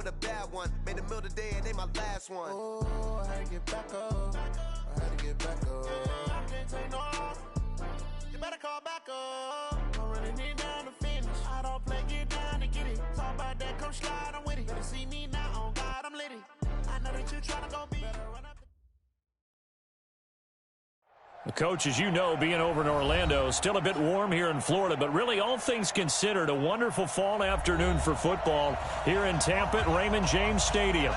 with a bad one. Made a meal today and they my last one. Oh, I had to get back up. I had to get back up. I can't take no off. You better call back up. I'm running it down to finish. I don't play, get down to get it. Talk about that, come slide, I'm with it. Better see me now, on God, I'm litty. I know that you tryna go be. Better run up. Coach, as you know, being over in Orlando, still a bit warm here in Florida, but really all things considered, a wonderful fall afternoon for football here in Tampa at Raymond James Stadium.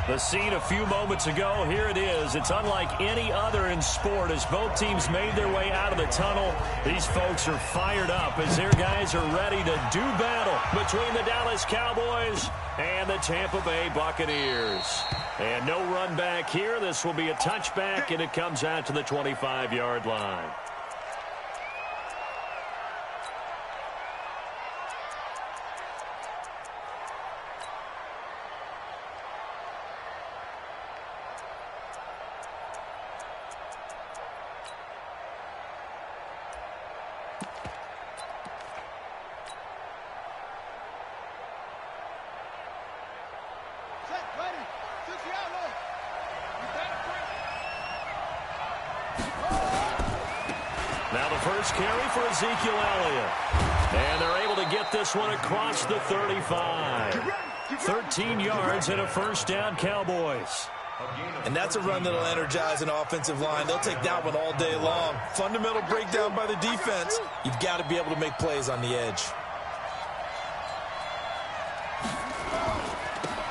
The scene a few moments ago, here it is. It's unlike any other in sport as both teams made their way out of the tunnel. These folks are fired up as their guys are ready to do battle between the Dallas Cowboys and the Tampa Bay Buccaneers. And no run back here. This will be a touchback, and it comes out to the 25-yard line. Now the first carry for Ezekiel Elliott. And they're able to get this one across the 35. 13 yards and a first down, Cowboys. And that's a run that'll energize an offensive line. They'll take that one all day long. Fundamental breakdown by the defense. You've got to be able to make plays on the edge.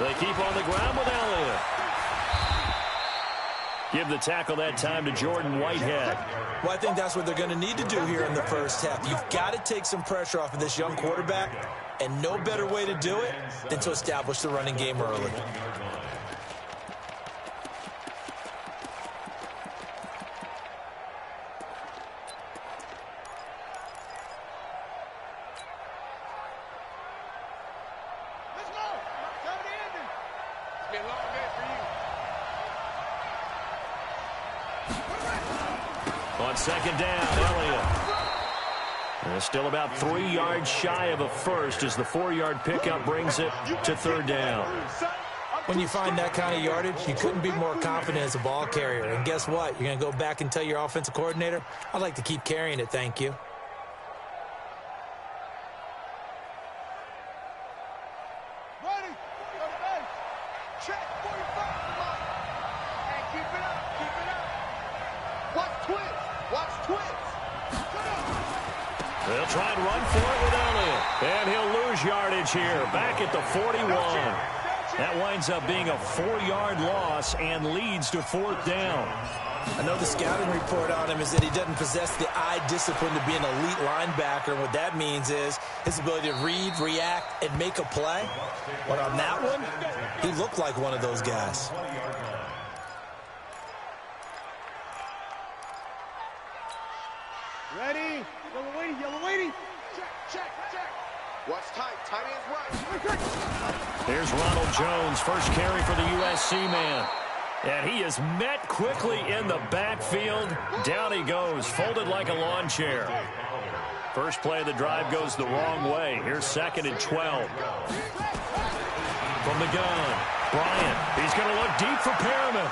They keep on the ground with Elliott. Give the tackle that time to Jordan Whitehead. Well, I think that's what they're going to need to do here in the first half. You've got to take some pressure off of this young quarterback, and no better way to do it than to establish the running game early. On second down, Elliott. And still about 3 yards shy of a first as the 4-yard pickup brings it to third down. When you find that kind of yardage, you couldn't be more confident as a ball carrier. And guess what? You're going to go back and tell your offensive coordinator, I'd like to keep carrying it, thank you. They'll try and run for it with Elliott. And he'll lose yardage here. Back at the 41. That winds up being a 4-yard loss and leads to fourth down. I know the scouting report on him is that he doesn't possess the eye discipline to be an elite linebacker. And what that means is his ability to read, react, and make a play. But on that one, he looked like one of those guys. Ready? Yellow waiting. Check. Watch tight. Tight ends right. Here's Ronald Jones, first carry for the USC man. And he is met quickly in the backfield. Down he goes, folded like a lawn chair. First play of the drive goes the wrong way. Here's 2nd and 12. From the gun, Bryant. He's going to look deep for Perriman.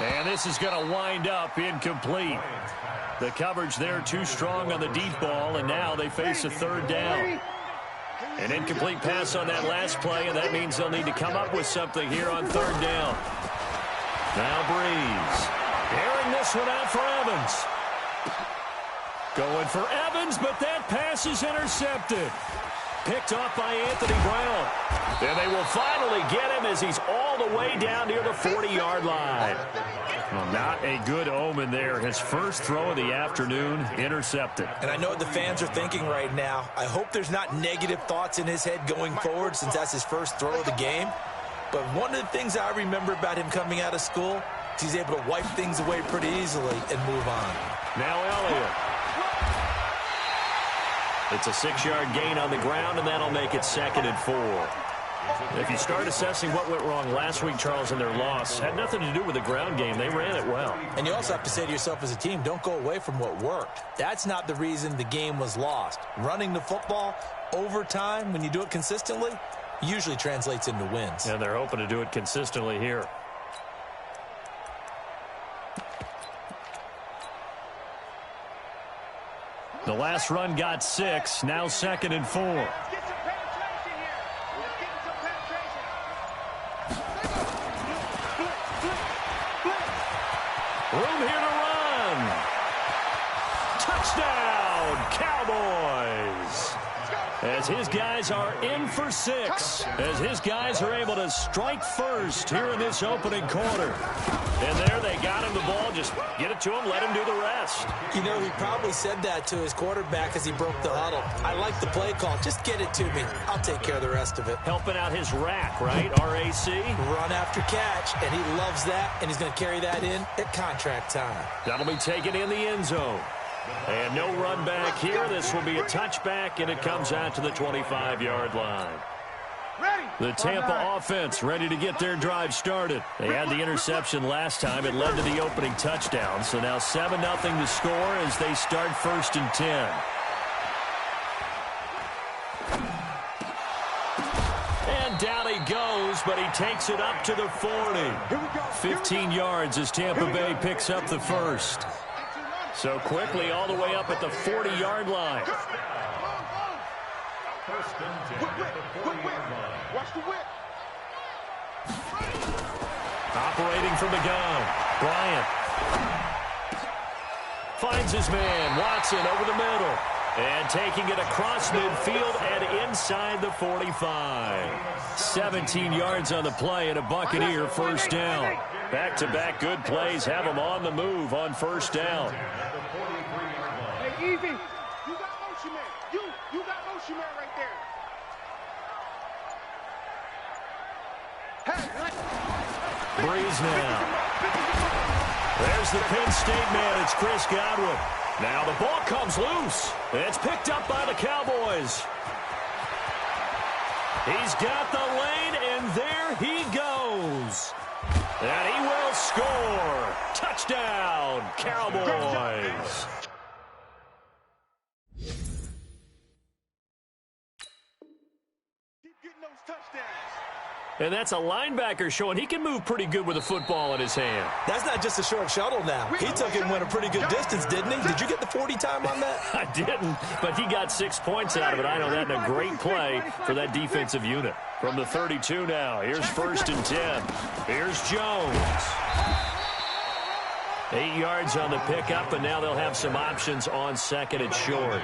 And this is going to wind up incomplete. The coverage there too strong on the deep ball, and now they face a third down. An incomplete pass on that last play, and that means they'll need to come up with something here on third down. Now Breeze. Airing this one out for Evans. Going for Evans, but that pass is intercepted. Picked off by Anthony Brown. And they will finally get him as he's all the way down near the 40-yard line. Well, not a good omen there. His first throw of the afternoon intercepted. And I know what the fans are thinking right now. I hope there's not negative thoughts in his head going forward since that's his first throw of the game. But one of the things I remember about him coming out of school is he's able to wipe things away pretty easily and move on. Now Elliott. It's a 6-yard gain on the ground, and that'll make it 2nd and 4. If you start assessing what went wrong last week, Charles, in their loss, had nothing to do with the ground game. They ran it well. And you also have to say to yourself as a team, don't go away from what worked. That's not the reason the game was lost. Running the football over time, when you do it consistently, usually translates into wins. And they're hoping to do it consistently here. The last run got 6. Now 2nd and 4. Get some penetration here. Let's get some penetration. Room here to run. Touchdown, Cowboys. As his guys are in for 6. As his guys are able to strike first here in this opening quarter. And there they got him the ball. Just get it to him, let him do the rest. You know, he probably said that to his quarterback as he broke the huddle. I like the play call. Just get it to me. I'll take care of the rest of it. Helping out his rack, right? RAC. Run after catch, and he loves that, and he's going to carry that in at contract time. That'll be taken in the end zone. And no run back here. This will be a touchback, and it comes out to the 25-yard line. The Tampa offense ready to get their drive started. They had the interception last time. It led to the opening touchdown. So now 7-0 to score as they start 1st and 10. And down he goes, but he takes it up to the 40. 15 yards as Tampa Bay picks up the first. So quickly all the way up at the 40-yard line. Watch the whip. Operating from the gun. Bryant finds his man. Watson over the middle. And taking it across midfield and inside the 45. 17 yards on the play and a Buccaneer first down. Back-to-back good plays have them on the move on first down. Hey, easy. You got motion man. You got motion man right there. Breeze now. There's the Penn State man. It's Chris Godwin. Now the ball comes loose. It's picked up by the Cowboys. He's got the lane, and there he goes. And he will score. Touchdown, Cowboys. Keep getting those touchdowns. And that's a linebacker showing he can move pretty good with a football in his hand. That's not just a short shuttle now. He took it and went a pretty good distance, didn't he? Did you get the 40 time on that? I didn't, but he got 6 points out of it. I know that in a great play for that defensive unit. From the 32 now, here's 1st and 10. Here's Jones. 8 yards on the pickup, and now they'll have some options on 2nd and short.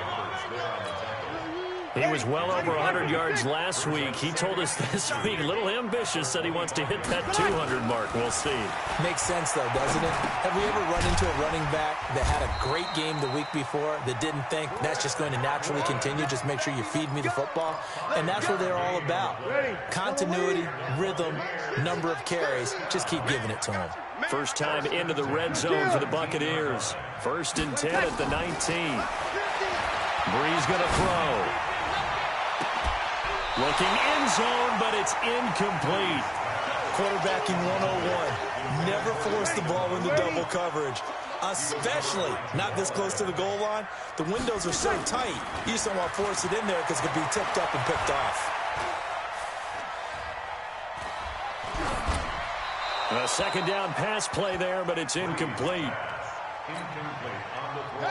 He was well over 100 yards last week. He told us this week, a little ambitious, said he wants to hit that 200 mark. We'll see. Makes sense, though, doesn't it? Have we ever run into a running back that had a great game the week before that didn't think that's just going to naturally continue? Just make sure you feed me the football. And that's what they're all about. Continuity, rhythm, number of carries. Just keep giving it to them. First time into the red zone for the Buccaneers. 1st and 10 at the 19. Breeze going to throw. Looking end zone, but it's incomplete. Quarterbacking 101. Never force the ball into double coverage, especially not this close to the goal line. The windows are so tight, you just don't want to force it in there because it could be tipped up and picked off. A 2nd down pass play there, but it's incomplete.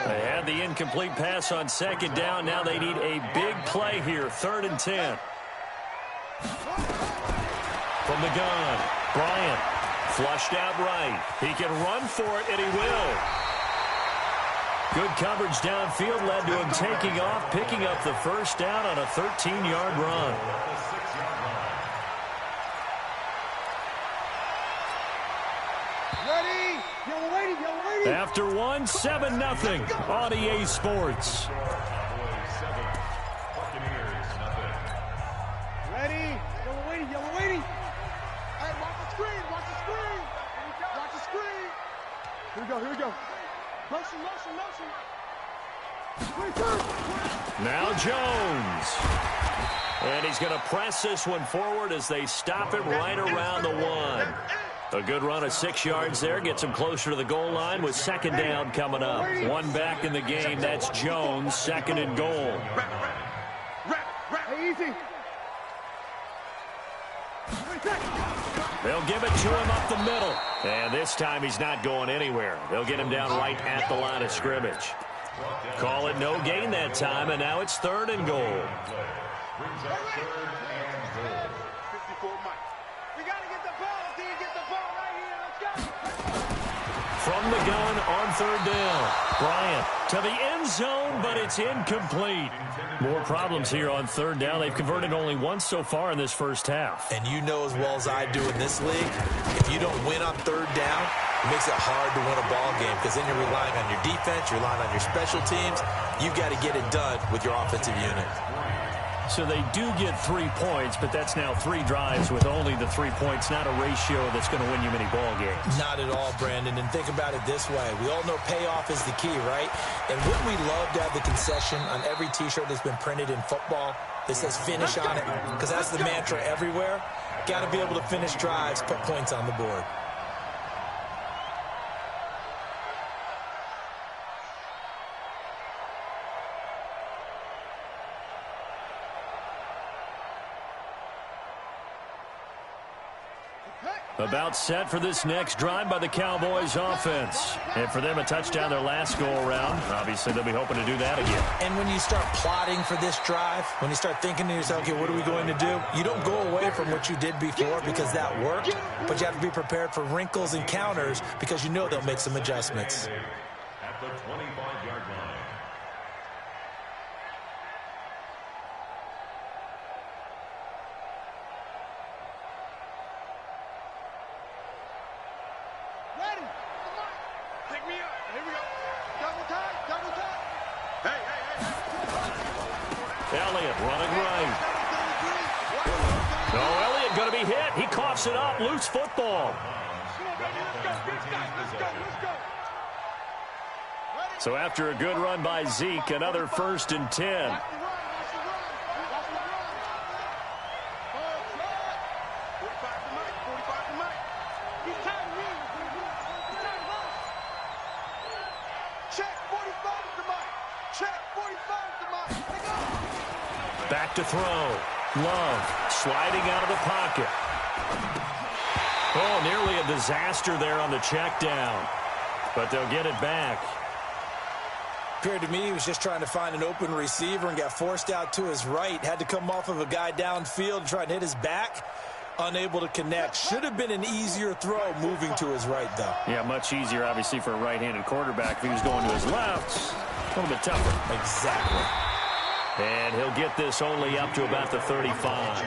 They had the incomplete pass on 2nd down. Now they need a big play here. 3rd and 10. From the gun, Bryant flushed out right. He can run for it, and he will. Good coverage downfield led to him taking off, picking up the first down on a 13-yard run. Ready? Yellow lady, yellow lady. After 7-0 on EA Sports. Ready? Yellow lady, yellow lady. Hey, watch the screen, watch the screen. Watch the screen. Here we go, here we go. Motion, motion, motion. Now Jones. And he's going to press this one forward as they stop him right around the 1. A good run of 6 yards there. Gets him closer to the goal line with 2nd down coming up. One back in the game. That's Jones. 2nd and goal. Hey, easy. They'll give it to him up the middle. And this time he's not going anywhere. They'll get him down right at the line of scrimmage. Call it no gain that time, and now it's 3rd and goal. 54 Mike. We got to get the ball. Do you get the ball right here? Let's go. From the gun on 3rd down. Bryant to the end zone, but it's incomplete. More problems here on 3rd down. They've converted only once so far in this first half. And you know as well as I do in this league, if you don't win on 3rd down, it makes it hard to win a ball game because then you're relying on your defense, you're relying on your special teams. You've got to get it done with your offensive unit. So they do get 3 points, but that's now 3 drives with only the 3 points, not a ratio that's going to win you many ball games. Not at all, Brandon. And think about it this way. We all know payoff is the key, right? And wouldn't we love to have the concession on every T-shirt that's been printed in football that says finish on it? Because that's the mantra everywhere. Got to be able to finish drives, put points on the board. About set for this next drive by the Cowboys offense. And for them, a touchdown their last go-around. Obviously, they'll be hoping to do that again. And when you start plotting for this drive, when you start thinking to yourself, okay, what are we going to do? You don't go away from what you did before because that worked, but you have to be prepared for wrinkles and counters because you know they'll make some adjustments. At the 25-yard line. Elliott running right. No, Elliott going to be hit. He coughs it up. Loose football. So after a good run by Zeke, another 1st and 10. Back to throw. Love sliding out of the pocket. Oh, nearly a disaster there on the check down. But they'll get it back. Appeared to me he was just trying to find an open receiver and got forced out to his right. Had to come off of a guy downfield and try and hit his back. Unable to connect. Should have been an easier throw moving to his right, though. Yeah, much easier, obviously, for a right-handed quarterback. If he was going to his left, a little bit tougher. Exactly. And he'll get this only up to about the 35.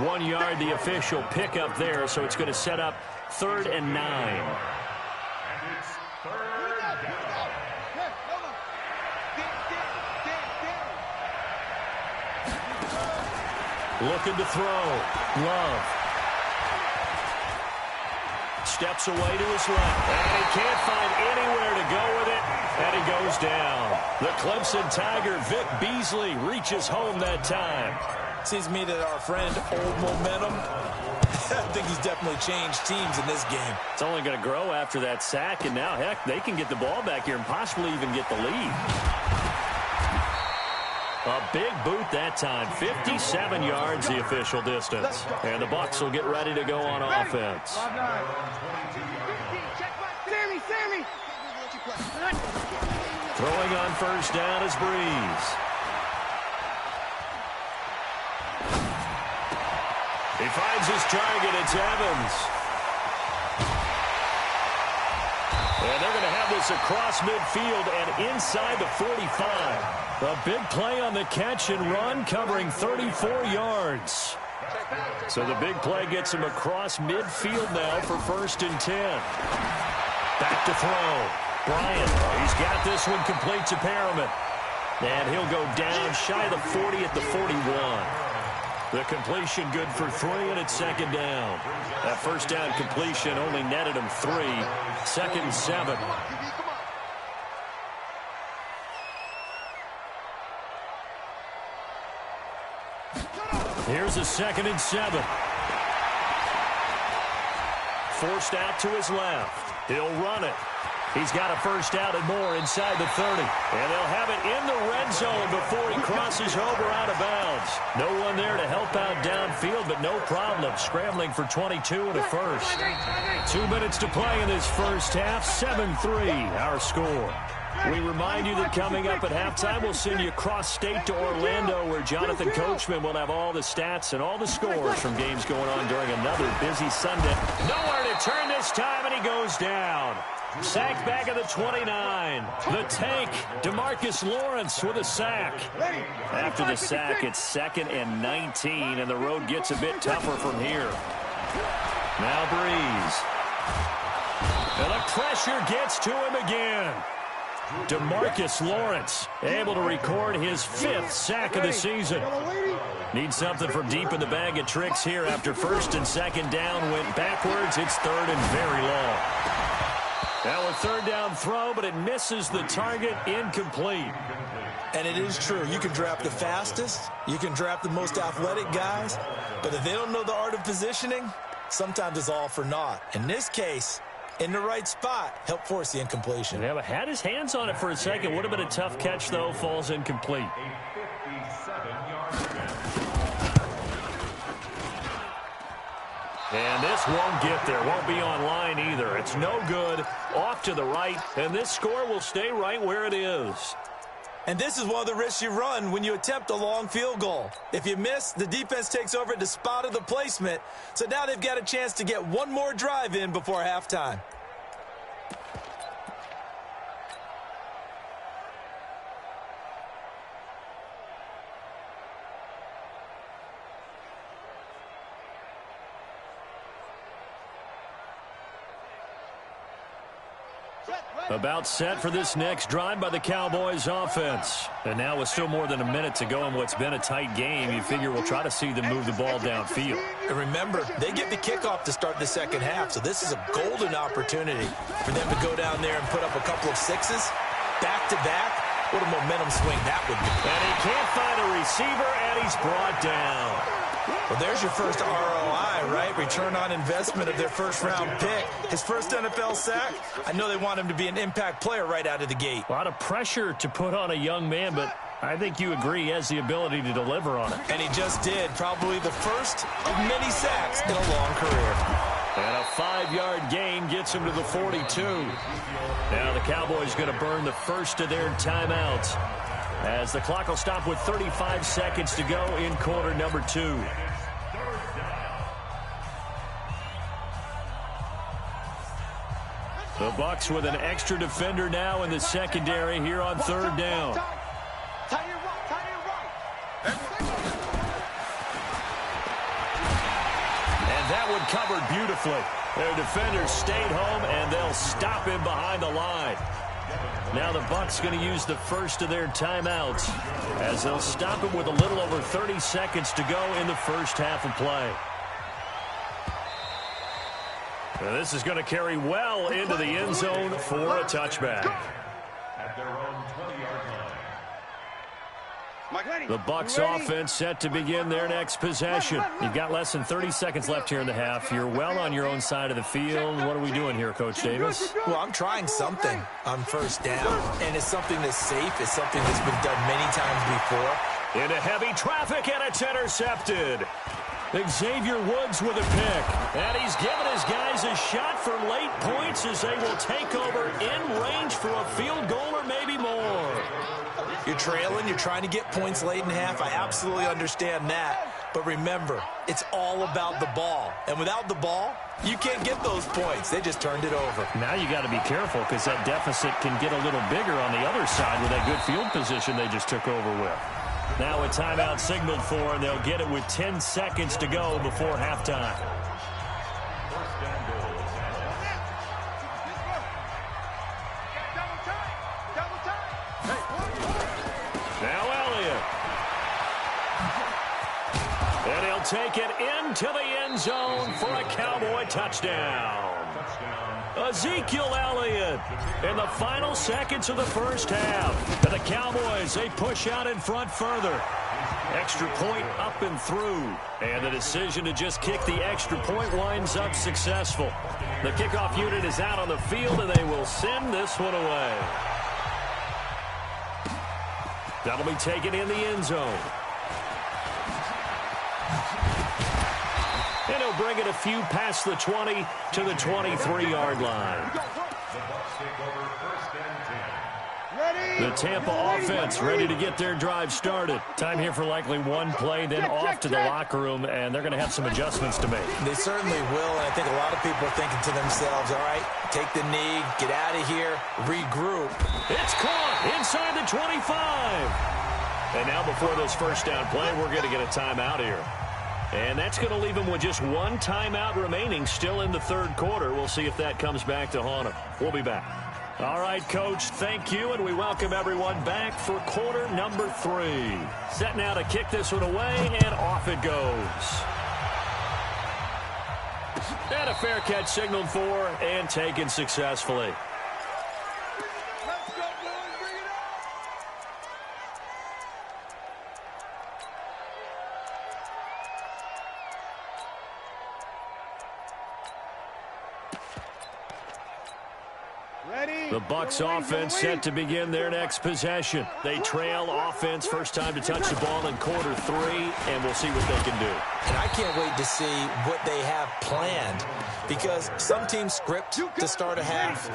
1 yard, the official pickup there, so it's going to set up 3rd and 9. And it's 3rd down. Looking to throw. Love. Steps away to his left. And he can't find anywhere to go with it. And he goes down. The Clemson Tiger, Vic Beasley, reaches home that time. Seems to me that our friend, Old Momentum, I think he's definitely changed teams in this game. It's only going to grow after that sack, and now, heck, they can get the ball back here and possibly even get the lead. A big boot that time. 57 yards, the official distance. And the Bucs will get ready to go on offense. Throwing on 1st down is Breeze. He finds his target. It's Evans. And they're going to have this across midfield and inside the 45. A big play on the catch and run, covering 34 yards. So the big play gets him across midfield now for 1st and 10. Back to throw. Bryant, he's got this one complete to Perriman. And he'll go down shy of the 40 at the 41. The completion good for 3, and it's 2nd down. That 1st down completion only netted him 3. 2nd and 7. Here's a 2nd and 7. Forced out to his left. He'll run it. He's got a first down and more inside the 30. And they'll have it in the red zone before he crosses over out of bounds. No one there to help out downfield, but no problem. Scrambling for 22 and a first. 2 minutes to play in this first half. 7-3 our score. We remind you that coming up at halftime, we'll send you cross-state to Orlando, where Jonathan Coachman will have all the stats and all the scores from games going on during another busy Sunday. Nowhere to turn this time, and he goes down. Sacked back at the 29. The tank, DeMarcus Lawrence with a sack. After the sack, it's 2nd and 19, and the road gets a bit tougher from here. Now Breeze. And the pressure gets to him again. DeMarcus Lawrence able to record his 5th sack of the season. Needs something from deep in the bag of tricks here after 1st and 2nd down went backwards. It's 3rd and very long. Now a 3rd down throw, but it misses the target, incomplete. And it is true. You can draft the fastest. You can draft the most athletic guys. But if they don't know the art of positioning, sometimes it's all for naught. In this case, in the right spot, help force the incompletion. Yeah, but had his hands on it for a second. Would have been a tough catch, though. Falls incomplete. And this won't get there. Won't be on line either. It's no good. Off to the right. And this score will stay right where it is. And this is one of the risks you run when you attempt a long field goal. If you miss, the defense takes over at the spot of the placement. So now they've got a chance to get one more drive in before halftime. About set for this next drive by the Cowboys offense. And now with still more than a minute to go in what's been a tight game, you figure we'll try to see them move the ball downfield. And remember, they get the kickoff to start the second half, so this is a golden opportunity for them to go down there and put up a couple of sixes back-to-back. What a momentum swing that would be. And he can't find a receiver, and he's brought down. Well, there's your first ROI, right? Return on investment of their first-round pick. His first NFL sack, I know they want him to be an impact player right out of the gate. A lot of pressure to put on a young man, but I think you agree he has the ability to deliver on it. And he just did. Probably the first of many sacks in a long career. And a 5-yard gain gets him to the 42. Now the Cowboys going to burn the first of their timeouts, as the clock will stop with 35 seconds to go in quarter number 2. The Bucs with an extra defender now in the secondary here on 3rd down. And that one covered beautifully. Their defenders stayed home, and they'll stop him behind the line. Now the Bucs going to use the first of their timeouts, as they'll stop him with a little over 30 seconds to go in the first half of play. Now this is going to carry well into the end zone for a touchback. At their own 20-yard line. The Bucs offense set to begin their next possession. You've got less than 30 seconds left here in the half. You're well on your own side of the field. What are we doing here, Coach Davis? Well, I'm trying something on first down, and it's something that's safe. It's something that's been done many times before. Into heavy traffic, and it's intercepted. Xavier Woods with a pick. And he's given his guys a shot for late points as they will take over in range for a field goal or maybe more. You're trailing. You're trying to get points late in half. I absolutely understand that. But remember, it's all about the ball. And without the ball, you can't get those points. They just turned it over. Now you got to be careful because that deficit can get a little bigger on the other side with that good field position they just took over with. Now a timeout signaled for, and they'll get it with 10 seconds to go before halftime. Now Elliott. And he'll take it into the end zone for a Cowboy touchdown. Ezekiel Elliott in the final seconds of the first half. And the Cowboys, they push out in front further. Extra point up and through. And the decision to just kick the extra point winds up successful. The kickoff unit is out on the field, and they will send this one away. That'll be taken in the end zone. And he'll bring it a few past the 20 to the 23-yard line. The Tampa offense ready to get their drive started. Time here for likely one play, then off to the locker room, and they're going to have some adjustments to make. They certainly will, and I think a lot of people are thinking to themselves, all right, take the knee, get out of here, regroup. It's caught inside the 25. And now before this first down play, we're going to get a timeout here. And that's going to leave them with just one timeout remaining still in the third quarter. We'll see if that comes back to haunt them. We'll be back. All right, Coach, thank you, and we welcome everyone back for quarter number 3. Set now to kick this one away, and off it goes. And a fair catch signaled for and taken successfully. The Bucs offense set to begin their next possession. They trail offense, first time to touch the ball in quarter 3, and we'll see what they can do. And I can't wait to see what they have planned, because some teams script to start a half.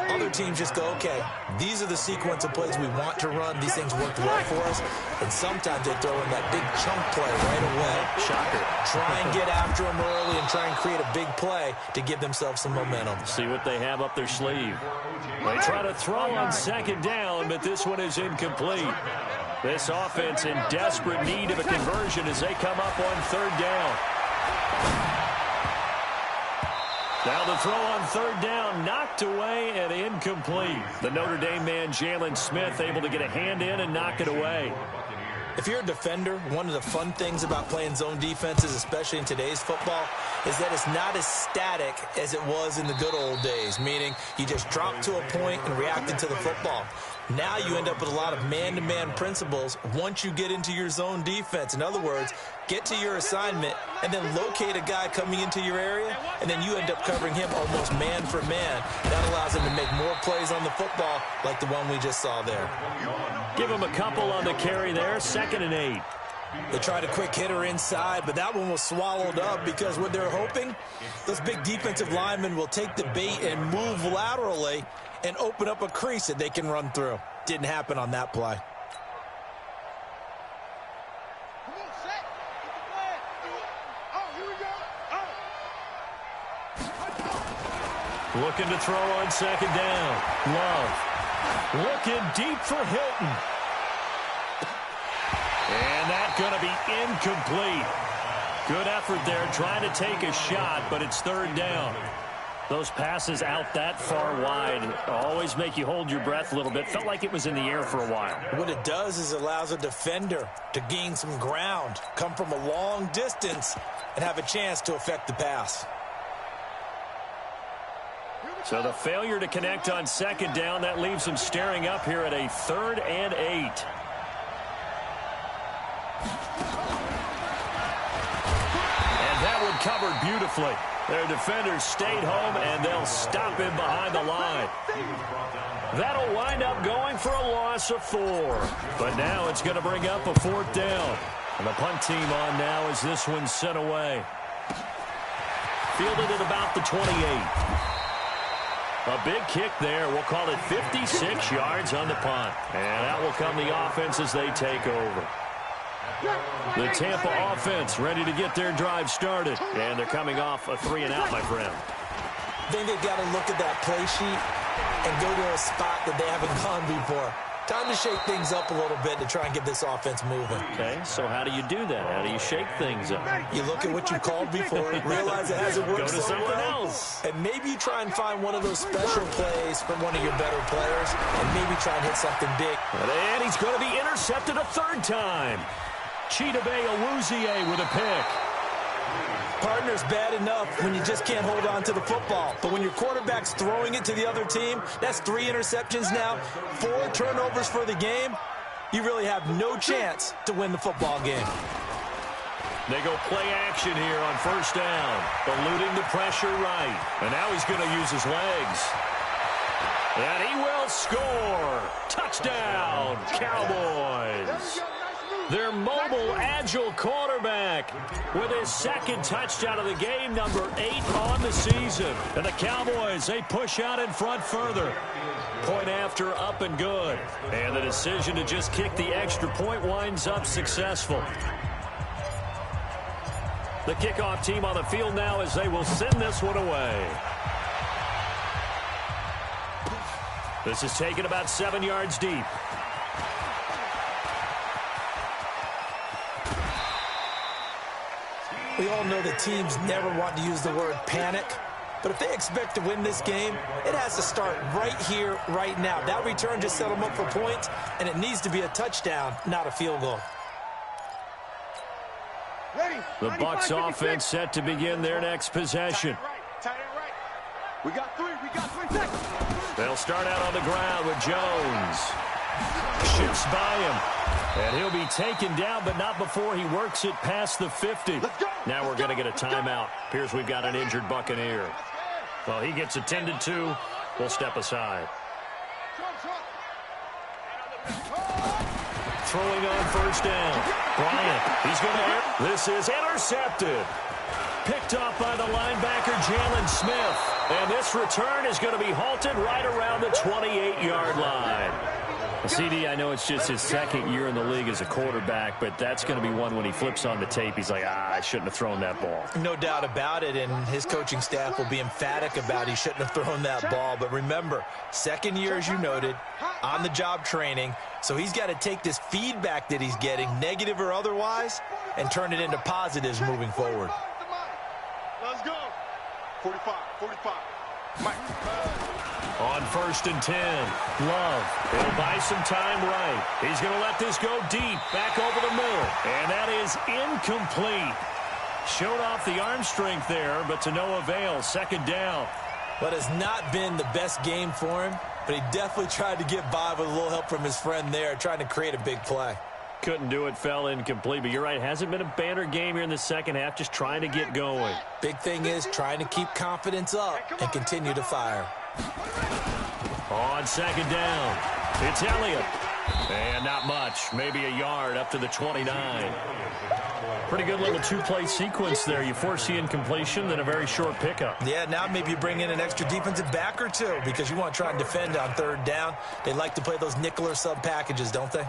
Other teams just go, okay, these are the sequence of plays we want to run. These things worked well for us. And sometimes they throw in that big chunk play right away. Shocker. Try and get after them early and try and create a big play to give themselves some momentum. See what they have up their sleeve. They try to throw on second down, but this one is incomplete. This offense in desperate need of a conversion as they come up on third down. Now the throw on third down, knocked away and incomplete. The Notre Dame man, Jalen Smith, able to get a hand in and knock it away. If you're a defender, one of the fun things about playing zone defenses, especially in today's football, is that it's not as static as it was in the good old days, meaning you just dropped to a point and reacted to the football. Now you end up with a lot of man-to-man principles once you get into your zone defense. In other words, get to your assignment and then locate a guy coming into your area, and then you end up covering him almost man for man. That allows him to make more plays on the football like the one we just saw there. Give him a couple on the carry there, 2nd and 8. They tried a quick hitter inside, but that one was swallowed up because what they're hoping, those big defensive linemen will take the bait and move laterally and open up a crease that they can run through. Didn't happen on that play. Looking to throw on second down. Love. Looking deep for Hilton. And that's going to be incomplete. Good effort there trying to take a shot, but it's third down. Those passes out that far wide always make you hold your breath a little bit. Felt like it was in the air for a while. What it does is it allows a defender to gain some ground, come from a long distance, and have a chance to affect the pass. So the failure to connect on second down, that leaves them staring up here at a 3rd and 8. And that one covered beautifully. Their defenders stayed home, and they'll stop him behind the line. That'll wind up going for a loss of 4. But now it's going to bring up a 4th down. And the punt team on now as this one's sent away. Fielded at about the 28. A big kick there. We'll call it 56 yards on the punt. And out will come the offense as they take over. The Tampa offense ready to get their drive started. And they're coming off a 3-and-out, my friend. I think they've got to look at that play sheet and go to a spot that they haven't gone before. Time to shake things up a little bit to try and get this offense moving. Okay, so how do you do that? How do you shake things up? You look at what you called before, realize it hasn't worked Go to so something well, else. and maybe you try and find one of those special plays from one of your better players, and maybe try and hit something big. And he's going to be intercepted a 3rd time. Chidobe Awuzie with a pick. Partner's bad enough when you just can't hold on to the football. But when your quarterback's throwing it to the other team, that's 3 interceptions now, 4 turnovers for the game. you really have no chance to win the football game. They go play action here on first down, eluding the pressure right. And now he's going to use his legs. And he will score. Touchdown, Cowboys. Their mobile, agile quarterback with his second touchdown of the game, number 8 on the season. And the Cowboys, they push out in front further. Point after, up and good. And the decision to just kick the extra point winds up successful. The kickoff team on the field now as they will send this one away. This is taken about 7 yards deep. We all know that teams never want to use the word panic, but if they expect to win this game, it has to start right here, right now. That return just set them up for points, and it needs to be a touchdown, not a field goal. The Bucs offense set to begin their next possession. We got 3 seconds. They'll start out on the ground with Jones. Shifts by him. And he'll be taken down, but not before he works it past the 50. Now we're going to get a timeout. Appears we've got an injured Buccaneer. Well, he gets attended to. We'll step aside. Throwing on first down. Bryant, he's going to... This is intercepted. Picked off by the linebacker, Jalen Smith. And this return is going to be halted right around the 28-yard line. CD, I know it's just his second year in the league as a quarterback, but that's going to be one when he flips on the tape. He's like, I shouldn't have thrown that ball. No doubt about it, and his coaching staff will be emphatic about he shouldn't have thrown that ball. But remember, second year, as you noted, on-the-job training, so he's got to take this feedback that he's getting, negative or otherwise, and turn it into positives moving forward. Let's go. 45. Mike. On first and 10, Love. He'll buy some time right. He's going to let this go deep, back over the middle. And that is incomplete. Showed off the arm strength there, but to no avail. Second down. But it's not been the best game for him, but he definitely tried to get by with a little help from his friend there, trying to create a big play. Couldn't do it, fell incomplete. But you're right, hasn't been a banner game here in the second half, just trying to get going. Big thing is trying to keep confidence up and continue to fire. On second down, it's Elliott. And not much, maybe a yard up to the 29. Pretty good little two-play sequence there. You force the incompletion, then a very short pickup. Yeah, now maybe you bring in an extra defensive back or two because you want to try and defend on third down. They like to play those nickel or sub packages, don't they?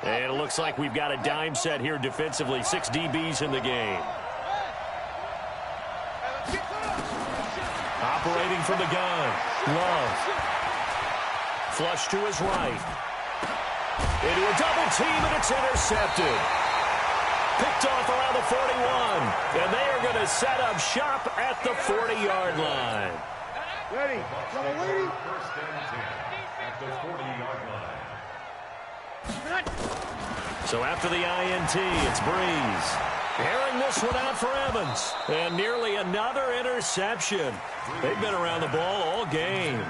And it looks like we've got a dime set here defensively. 6 DBs in the game. Operating from the gun. Love. Flush to his right. Into a double team, and it's intercepted. Picked off around the 41. And they are going to set up shop at the 40-yard line. Ready. First and 10 at the 40-yard line. So after the INT, it's Breeze. Airing this one out for Evans. And nearly another interception. They've been around the ball all game.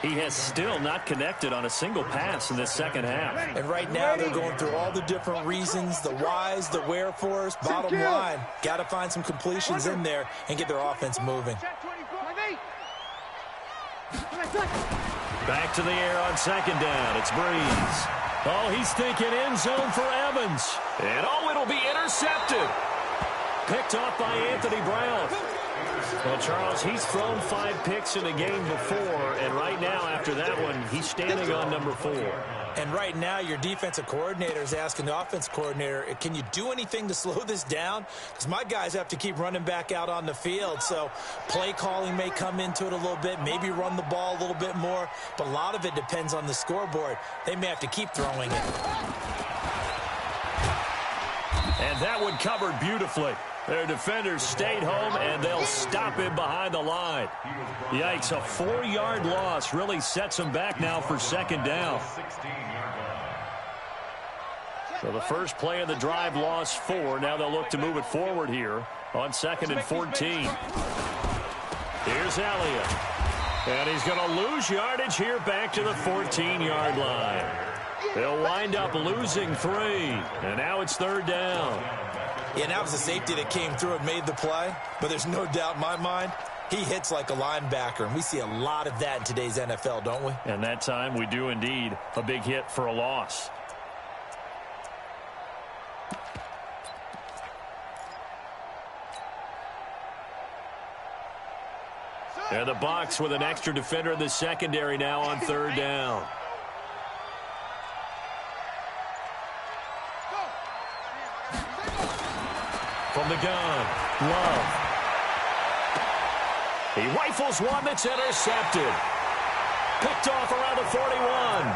He has still not connected on a single pass in this second half. And right now they're going through all the different reasons, the whys, the wherefores. Bottom line, got to find some completions in there and get their offense moving. Back to the air on second down. It's Breeze. Oh, he's thinking end zone for Evans. And oh, it'll be intercepted. Picked off by Anthony Brown. Well, Charles, he's thrown 5 picks in a game before, and right now, after that one, he's standing on number 4. And right now, your defensive coordinator is asking the offense coordinator, can you do anything to slow this down? Because my guys have to keep running back out on the field. So play calling may come into it a little bit, maybe run the ball a little bit more, but a lot of it depends on the scoreboard. They may have to keep throwing it. And that one covered beautifully. Their defenders stayed home, and they'll stop him behind the line. Yikes, a 4-yard loss really sets them back now for second down. So the first play of the drive lost 4. Now they'll look to move it forward here on second and 14. Here's Elliott. And he's going to lose yardage here back to the 14-yard line. They'll wind up losing 3. And now it's 3rd down. Yeah, that was a safety that came through and made the play. But there's no doubt in my mind, he hits like a linebacker. And we see a lot of that in today's NFL, don't we? And that time we do indeed. A big hit for a loss. And the Bucs with an extra defender in the secondary now on 3rd down. From the gun, Love. He rifles one that's intercepted. Picked off around the 41.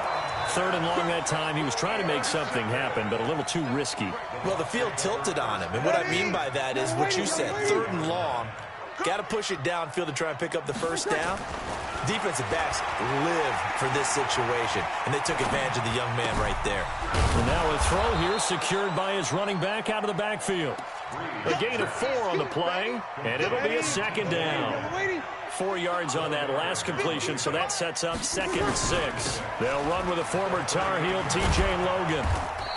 3rd and long that time. He was trying to make something happen, but a little too risky. Well, the field tilted on him. And what I mean by that is what you said, 3rd and long. Got to push it downfield to try and pick up the 1st down. Defensive backs live for this situation, and they took advantage of the young man right there. And now a throw here secured by his running back out of the backfield. A gain of 4 on the play, and it'll be a 2nd down. 4 yards on that last completion, so that sets up 2nd and 6. They'll run with a former Tar Heel, T.J. Logan.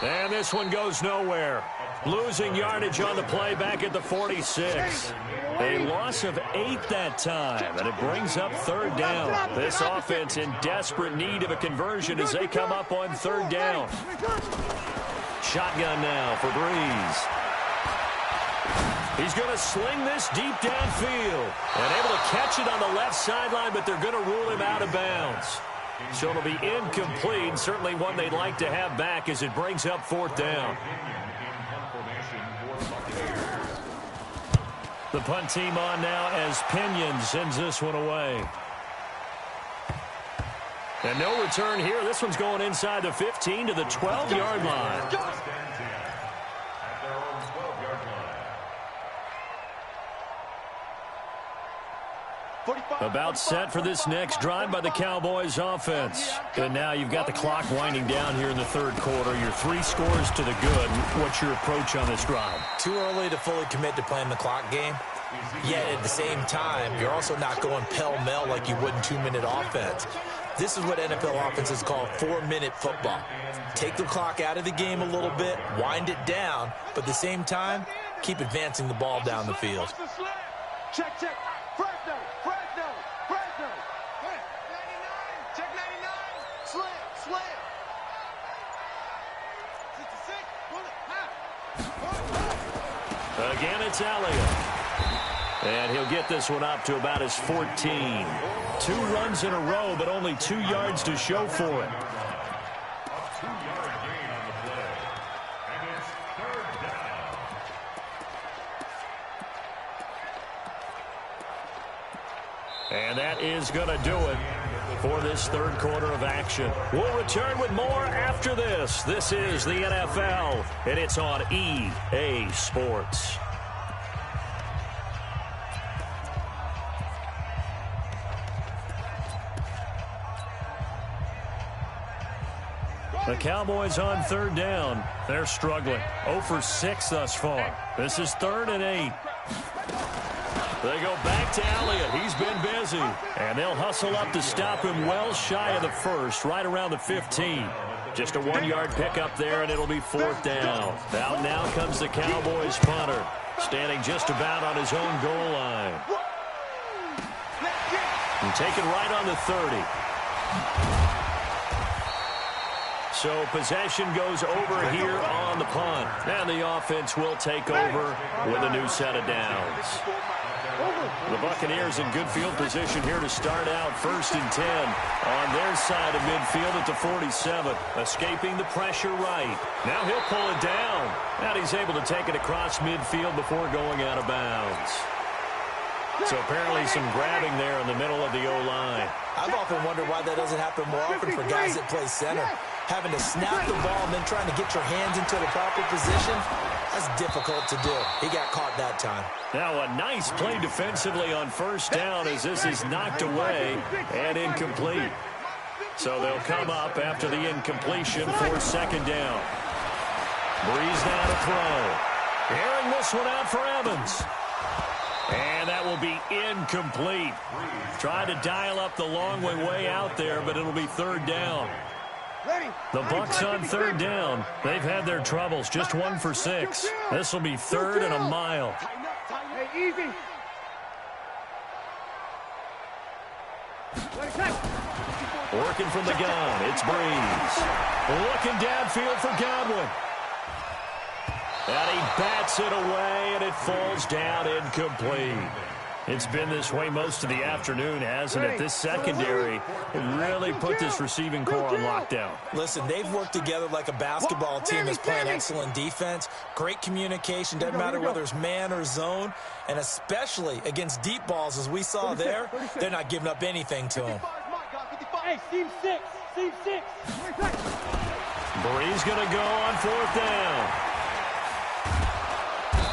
And this one goes nowhere. Losing yardage on the play back at the 46. A loss of 8 that time, and it brings up 3rd down. This offense in desperate need of a conversion as they come up on 3rd down. Shotgun now for Breeze. He's going to sling this deep downfield. And able to catch it on the left sideline, but they're going to rule him out of bounds. So it'll be incomplete, certainly one they'd like to have back as it brings up 4th down. The punt team on now as Pinion sends this one away. And no return here. This one's going inside the 15 to the 12-yard line. About set for this next drive by the Cowboys offense. And now you've got the clock winding down here in the 3rd quarter. Your 3 scores to the good. What's your approach on this drive? Too early to fully commit to playing the clock game. Yet at the same time, you're also not going pell-mell like you would in 2-minute offense. This is what NFL offenses call 4-minute football. Take the clock out of the game a little bit, wind it down, but at the same time, keep advancing the ball down the field. Check, check. Fresno. Check 99. Slam. 66. Bullet. Again, it's Elliott. And he'll get this one up to about his 14. 2 runs in a row, but only 2 yards to show for it. A 2-yard gain on the play. And it's 3rd down. And that is going to do it for this 3rd quarter of action. We'll return with more after this. This is the NFL, and it's on EA Sports. The Cowboys on 3rd down. They're struggling. 0 for 6 thus far. This is 3rd and 8. They go back to Elliott. He's been busy. And they'll hustle up to stop him well shy of the 1st, right around the 15. Just a 1-yard pickup there, and it'll be 4th down. Now comes the Cowboys punter, standing just about on his own goal line. And taken right on the 30. So possession goes over here on the punt. And the offense will take over with a new set of downs. The Buccaneers in good field position here to start out 1st and 10 on their side of midfield at the 47. Escaping the pressure right. Now he'll pull it down. And he's able to take it across midfield before going out of bounds. So apparently some grabbing there in the middle of the O-line. I've often wondered why that doesn't happen more often for guys that play center. Having to snap the ball and then trying to get your hands into the proper position, that's difficult to do. He got caught that time. Now a nice play defensively on 1st down as this is knocked away and incomplete. So they'll come up after the incompletion for 2nd down. Breeze now to throw. Airing this one out for Evans. And that will be incomplete. Tried to dial up the long way out there, but it'll be third down. The Bucs on third down. They've had their troubles. Just 1 for 6. This will be third and a mile. Hey, easy. Working from the gun, it's Breeze. Looking downfield for Godwin. And he bats it away, and it falls down incomplete. It's been this way most of the afternoon, hasn't it? This secondary really put this receiving core on lockdown. Listen, they've worked together like a basketball team that's playing excellent defense. Great communication, doesn't matter whether it's man or zone. And especially against deep balls, as we saw there, they're not giving up anything to them. Hey, seam 6. Seam 6. Breeze going to go on fourth down.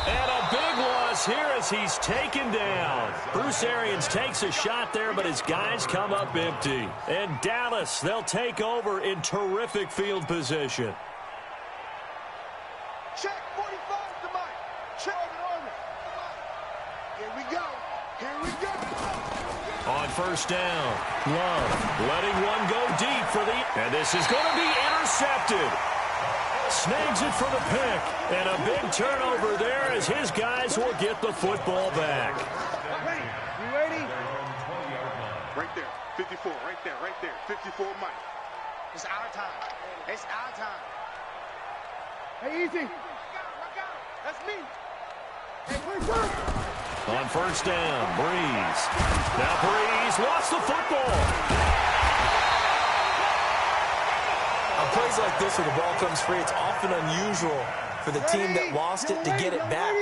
And a big loss here as he's taken down. Bruce Arians takes a shot there, but his guys come up empty. And Dallas, they'll take over in terrific field position. Check 45 to Mike. Check on it. Here we go. Here we go. On first down, Love letting one go deep for the... And this is going to be intercepted. Snags it for the pick, and a big turnover there as his guys will get the football back. Ready? You ready? Right there, 54, right there, 54, Mike. It's our time. It's our time. Hey, easy. That's me. Hey, please, sir. On first down, Breeze. Now Breeze lost the football. On plays like this where the ball comes free, it's often unusual for the team that lost it to get it back.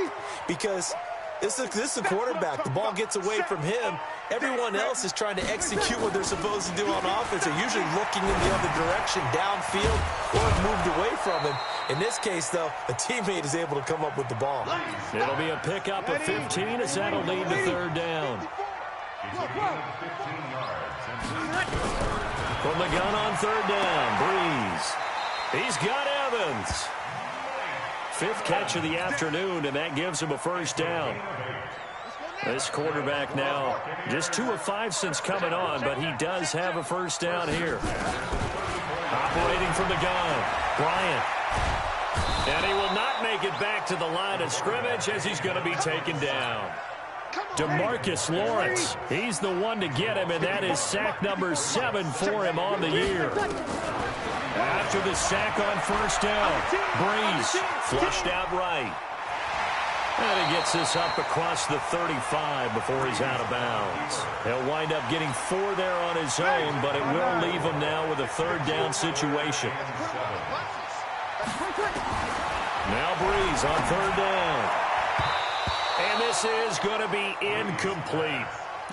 Because this is the quarterback. The ball gets away from him. Everyone else is trying to execute what they're supposed to do on offense. They're usually looking in the other direction, downfield, or have moved away from him. In this case, though, a teammate is able to come up with the ball. It'll be a pickup of 15 as that'll lead to third down. From the gun on third down, Breeze. He's got Evans. 5th catch of the afternoon, and that gives him a first down. This quarterback now just 2 of 5 since coming on, but he does have a first down here. Operating from the gun, Bryant. And he will not make it back to the line of scrimmage as he's going to be taken down. DeMarcus Lawrence, he's the one to get him, and that is sack number 7 for him on the year. After the sack on first down, Breeze flushed out right. And he gets this up across the 35 before he's out of bounds. He'll wind up getting 4 there on his own, but it will leave him now with a third down situation. Now Breeze on third down. And this is going to be incomplete.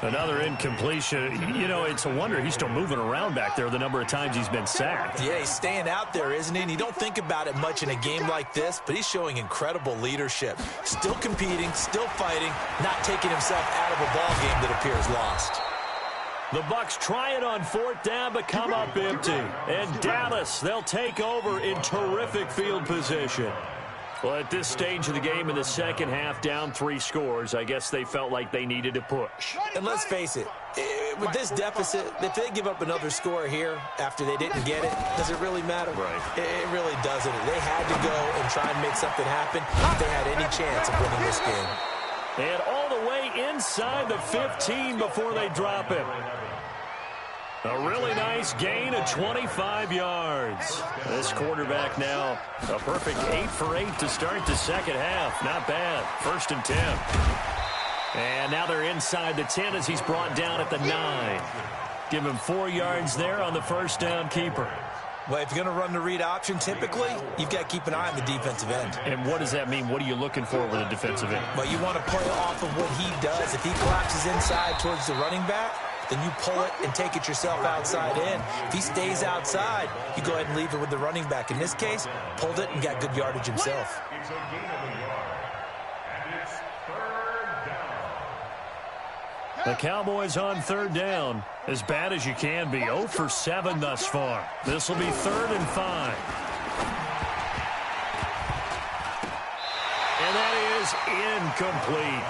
Another incompletion. You know, it's a wonder he's still moving around back there the number of times he's been sacked. Yeah, he's staying out there, isn't he? And you don't think about it much in a game like this, but he's showing incredible leadership. Still competing, still fighting, not taking himself out of a ball game that appears lost. The Bucs try it on fourth down, but come up empty. And Dallas, they'll take over in terrific field position. Well, at this stage of the game in the second half, down 3 scores, I guess they felt like they needed to push. And let's face it, with this deficit, if they give up another score here after they didn't get it, does it really matter? Right. It really doesn't. They had to go and try and make something happen if they had any chance of winning this game. And all the way inside the 15 before they drop him. A really nice gain of 25 yards. This quarterback now a perfect 8 for 8 to start the second half. Not bad. 1st and 10. And now they're inside the 10 as he's brought down at the 9. Give him 4 yards there on the first down keeper. Well, if you're going to run the read option, typically, you've got to keep an eye on the defensive end. And what does that mean? What are you looking for with a defensive end? Well, you want to play off of what he does. If he collapses inside towards the running back, then you pull it and take it yourself outside in. If he stays outside, you go ahead and leave it with the running back. In this case, pulled it and got good yardage himself. It's a gain of a yard, and it's third down. The Cowboys on third down. As bad as you can be. 0 for 7 thus far. This will be 3rd and 5. And that is incomplete.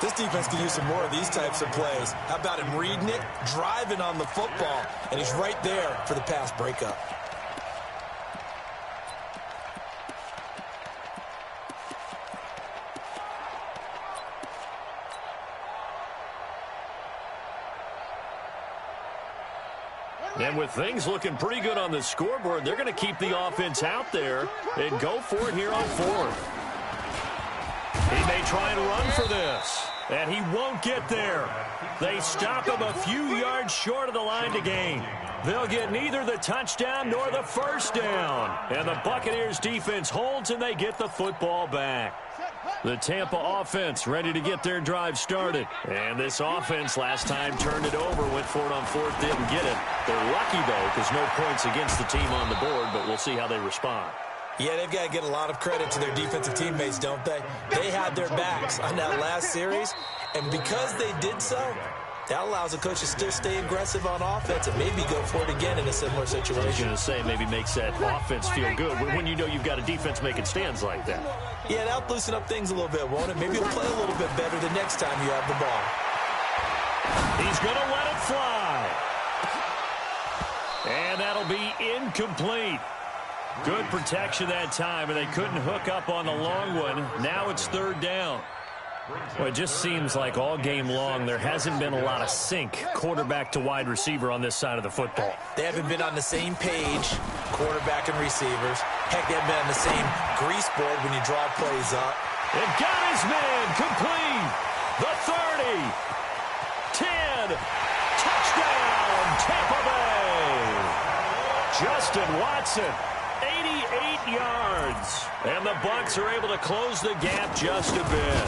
This defense can use some more of these types of plays. How about him reading it, driving on the football, and he's right there for the pass breakup. And with things looking pretty good on the scoreboard, they're going to keep the offense out there and go for it here on fourth. He may try and run for this, and he won't get there. They stop him a few yards short of the line to gain. They'll get neither the touchdown nor the first down. And the Buccaneers defense holds, and they get the football back. The Tampa offense ready to get their drive started. And this offense last time turned it over, went for it on fourth, didn't get it. They're lucky, though, because no points against the team on the board, but we'll see how they respond. Yeah, they've got to get a lot of credit to their defensive teammates, don't they? They had their backs on that last series, and because they did so, that allows the coach to still stay aggressive on offense and maybe go for it again in a similar situation. I was going to say maybe makes that offense feel good when you know you've got a defense making stands like that. Yeah, that'll loosen up things a little bit, won't it? Maybe you'll play a little bit better the next time you have the ball. He's going to let it fly. And that'll be incomplete. Good protection that time, and they couldn't hook up on the long one. Now it's third down. Well, it just seems like all game long there hasn't been a lot of sync quarterback to wide receiver on this side of the football. They haven't been on the same page, quarterback and receivers. Heck, they haven't been on the same grease board when you draw plays up. And got his man complete. The 30. 10. Touchdown, Tampa Bay. Justin Watson, 88 yards. And the Bucs are able to close the gap just a bit.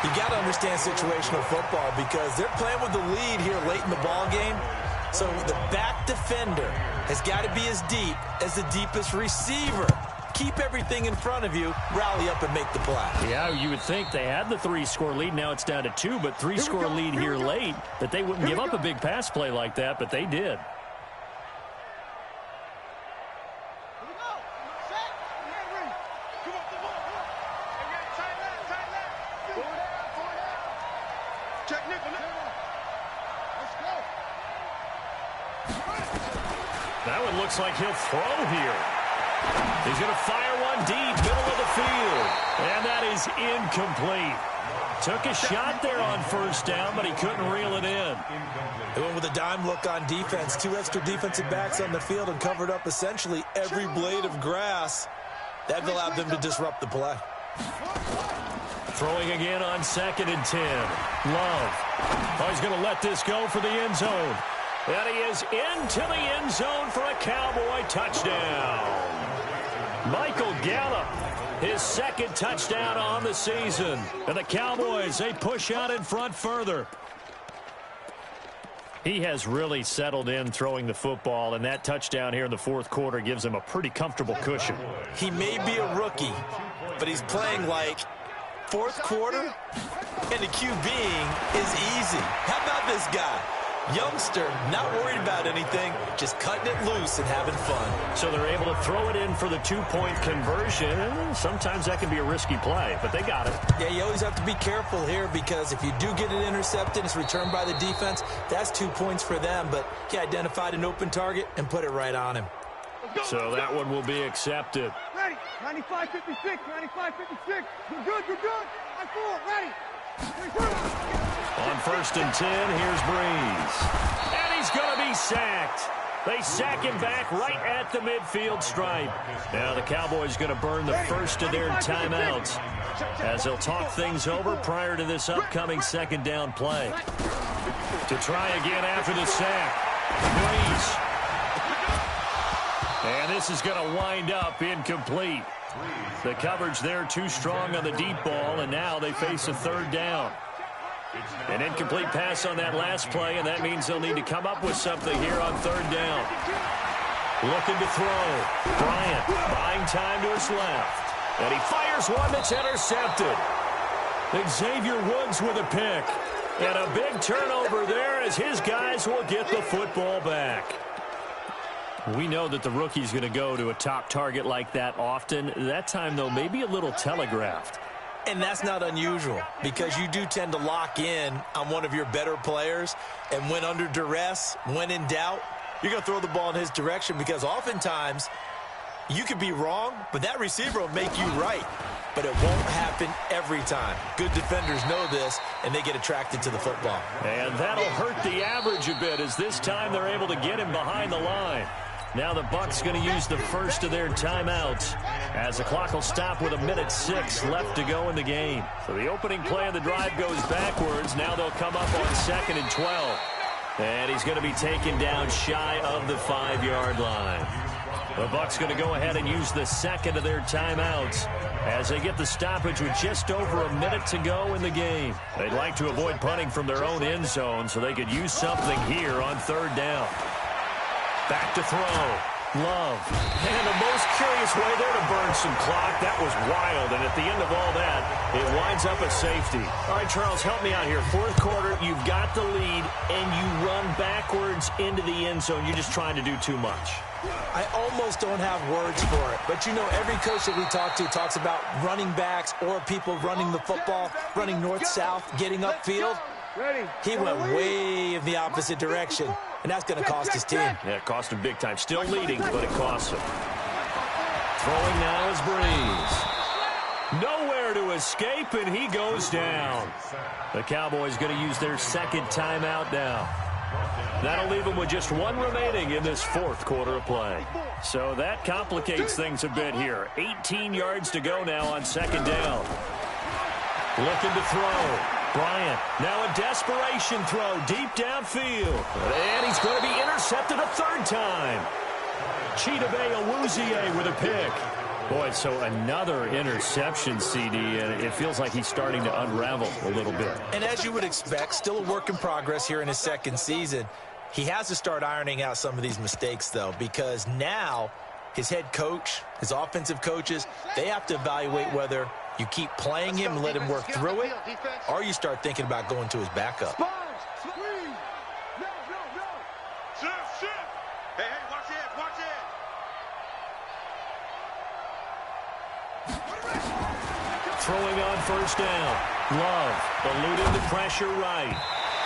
You got to understand situational football because they're playing with the lead here late in the ball game. So the back defender has got to be as deep as the deepest receiver. Keep everything in front of you, rally up and make the play. Yeah, you would think they had the 3-score lead. Now it's down to 2, but 3-score lead here late, that they wouldn't give up a big pass play like that, but they did. That one looks like he'll throw here. He's going to fire one deep, middle of the field. And that is incomplete. Took a shot there on first down, but he couldn't reel it in. They went with a dime look on defense. 2 extra defensive backs on the field and covered up essentially every blade of grass. That allowed them to disrupt the play. Throwing again on 2nd and 10. Love. Oh, he's going to let this go for the end zone. And he is into the end zone for a Cowboy touchdown. Michael Gallup, his 2nd touchdown on the season. And the Cowboys, they push out in front further. He has really settled in throwing the football, and that touchdown here in the 4th quarter gives him a pretty comfortable cushion. He may be a rookie, but he's playing like 4th quarter, and the QBing is easy. How about this guy? Youngster, not worried about anything, just cutting it loose and having fun. So they're able to throw it in for the 2-point conversion. Sometimes that can be a risky play, but they got it. Yeah, you always have to be careful here because if you do get it intercepted, it's returned by the defense, that's 2 points for them. But he identified an open target and put it right on him. So that one will be accepted. Ready. 95-56. 95-56. You're good. You're good. I'm full. Ready. On 1st and 10, here's Breeze. And he's going to be sacked. They sack him back right at the midfield stripe. Now the Cowboys going to burn the first of their timeouts as they'll talk things over prior to this upcoming 2nd down play. To try again after the sack. Breeze. And this is going to wind up incomplete. The coverage there too strong on the deep ball, and now they face a 3rd down. An incomplete pass on that last play, and that means they'll need to come up with something here on 3rd down. Looking to throw. Bryant buying time to his left. And he fires one that's intercepted. Xavier Woods with a pick. And a big turnover there as his guys will get the football back. We know that the rookie's going to go to a top target like that often. That time, though, maybe a little telegraphed. And that's not unusual because you do tend to lock in on one of your better players, and when under duress, when in doubt, you're going to throw the ball in his direction because oftentimes you could be wrong, but that receiver will make you right. But it won't happen every time. Good defenders know this, and they get attracted to the football. And that'll hurt the average a bit as this time they're able to get him behind the line. Now the Bucs going to use the first of their timeouts as the clock will stop with 1:06 left to go in the game. So the opening play of the drive goes backwards. Now they'll come up on 2nd and 12. And he's going to be taken down shy of the 5-yard line. The Bucs going to go ahead and use the second of their timeouts as they get the stoppage with just over a minute to go in the game. They'd like to avoid punting from their own end zone so they could use something here on 3rd down. Back to throw. Love. And the most curious way there to burn some clock. That was wild. And at the end of all that, it winds up a safety. All right, Charles, help me out here. 4th quarter, you've got the lead, and you run backwards into the end zone. You're just trying to do too much. I almost don't have words for it. But, you know, every coach that we talk to talks about running backs or people running the football, running north-south, getting upfield. He went way in the opposite direction, and that's going to cost his team. Yeah, it cost him big time. Still leading, but it costs him. Throwing now is Breeze. Nowhere to escape, and he goes down. The Cowboys going to use their second timeout now. That'll leave them with just one remaining in this 4th quarter of play. So that complicates things a bit here. 18 yards to go now on 2nd down. Looking to throw. Bryant, now a desperation throw deep downfield. And he's going to be intercepted a 3rd time. Chidobe Awuzie with a pick. Boy, so another interception, CD, and it feels like he's starting to unravel a little bit. And as you would expect, still a work in progress here in his 2nd season. He has to start ironing out some of these mistakes, though, because now his head coach, his offensive coaches, they have to evaluate whether you keep playing him and let him work through it, or you start thinking about going to his backup. Hey, watch it, watch it. Throwing on 1st down. Love eluding the pressure right.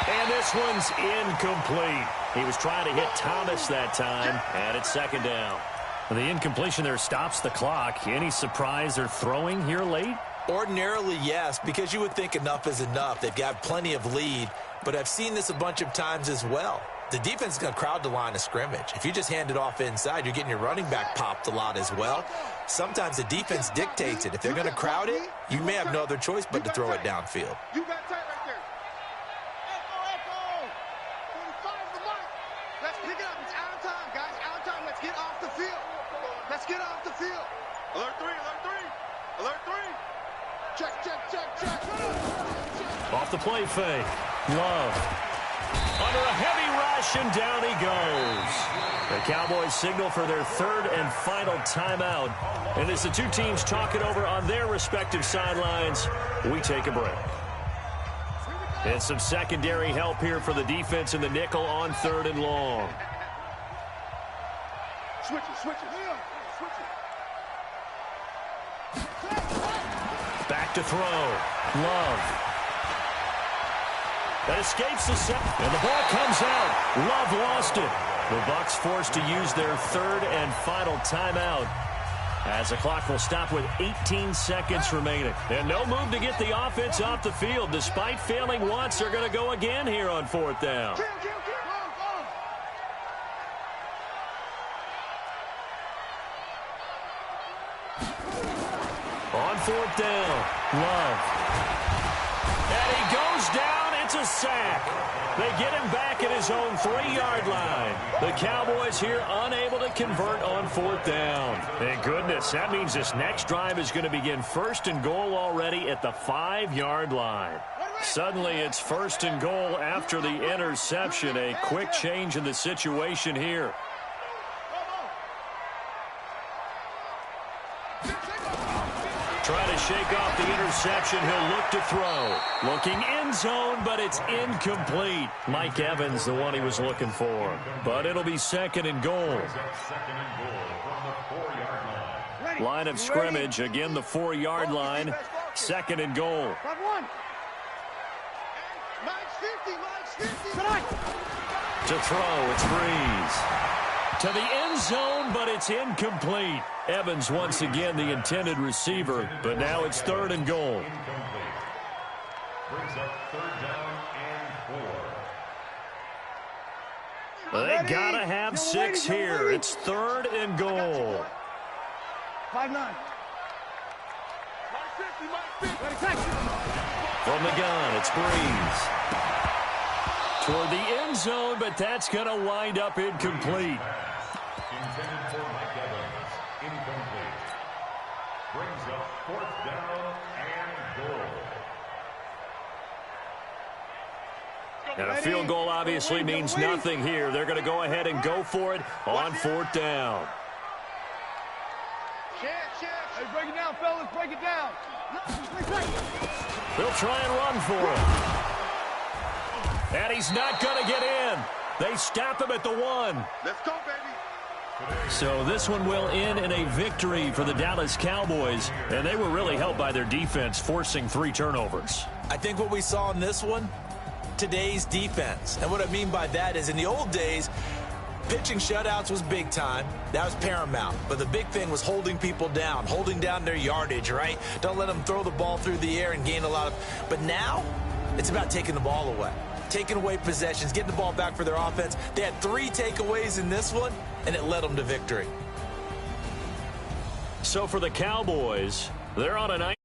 And this one's incomplete. He was trying to hit Thomas that time, and it's 2nd down. The incompletion there stops the clock. Any surprise they're throwing here late? Ordinarily, yes, because you would think enough is enough. They've got plenty of lead, but I've seen this a bunch of times as well. The defense is going to crowd the line of scrimmage. If you just hand it off inside, you're getting your running back popped a lot as well. Sometimes the defense dictates it. If they're going to crowd it, you may have no other choice but to throw it downfield. You got tight right there. Echo. 45 the mark. Let's pick it up. It's out of time, guys. Out of time. Let's get off the field. Let's get off the field. Alert 3, alert 3. Alert 3. Check. Off the play fake. Love. Under a heavy rush, and down he goes. The Cowboys signal for their 3rd and final timeout. And as the two teams talk it over on their respective sidelines, we take a break. And some secondary help here for the defense in the nickel on 3rd and long. Switch it. Back to throw. Love. That escapes the set, and the ball comes out. Love lost it. The Bucs forced to use their 3rd and final timeout as the clock will stop with 18 seconds remaining. And no move to get the offense off the field. Despite failing once, they're going to go again here on 4th down. On 4th down, Love. And he goes down. It's a sack. They get him back at his own 3-yard line. The Cowboys here unable to convert on 4th down. Thank goodness. That means this next drive is going to begin 1st and goal already at the 5-yard line. Suddenly it's 1st and goal after the interception. A quick change in the situation here. Trying to shake off the interception. He'll look to throw. Looking end zone, but it's incomplete. Mike Evans, the one he was looking for. But it'll be 2nd and goal. Line of scrimmage, again the 4-yard line. 2nd and goal. 5-1. Mike's 50. To throw, it's Breeze. To the end zone, but it's incomplete. Evans once again the intended receiver, but now it's 3rd and goal. Incomplete. Brings up 3rd down and 4. They gotta have 6 here. It's 3rd and goal. 5-9. Mike 50. From the gun, it's Breeze. Toward the end zone, but that's going to wind up incomplete. Intended for Mike Evans. Incomplete. Brings up 4th down and goal. And a field goal obviously means nothing here. They're going to go ahead and go for it on 4th down. Hey, break it down, fellas. Break it down. They'll try and run for it. And he's not going to get in. They stop him at the 1. Let's go, baby. So this one will end in a victory for the Dallas Cowboys. And they were really helped by their defense, forcing 3 turnovers. I think what we saw in this one, today's defense. And what I mean by that is in the old days, pitching shutouts was big time. That was paramount. But the big thing was holding people down, holding down their yardage, right? Don't let them throw the ball through the air and gain a lot of... But now, it's about taking the ball away. Taking away possessions, getting the ball back for their offense. They had 3 takeaways in this one, and it led them to victory. So for the Cowboys, they're on a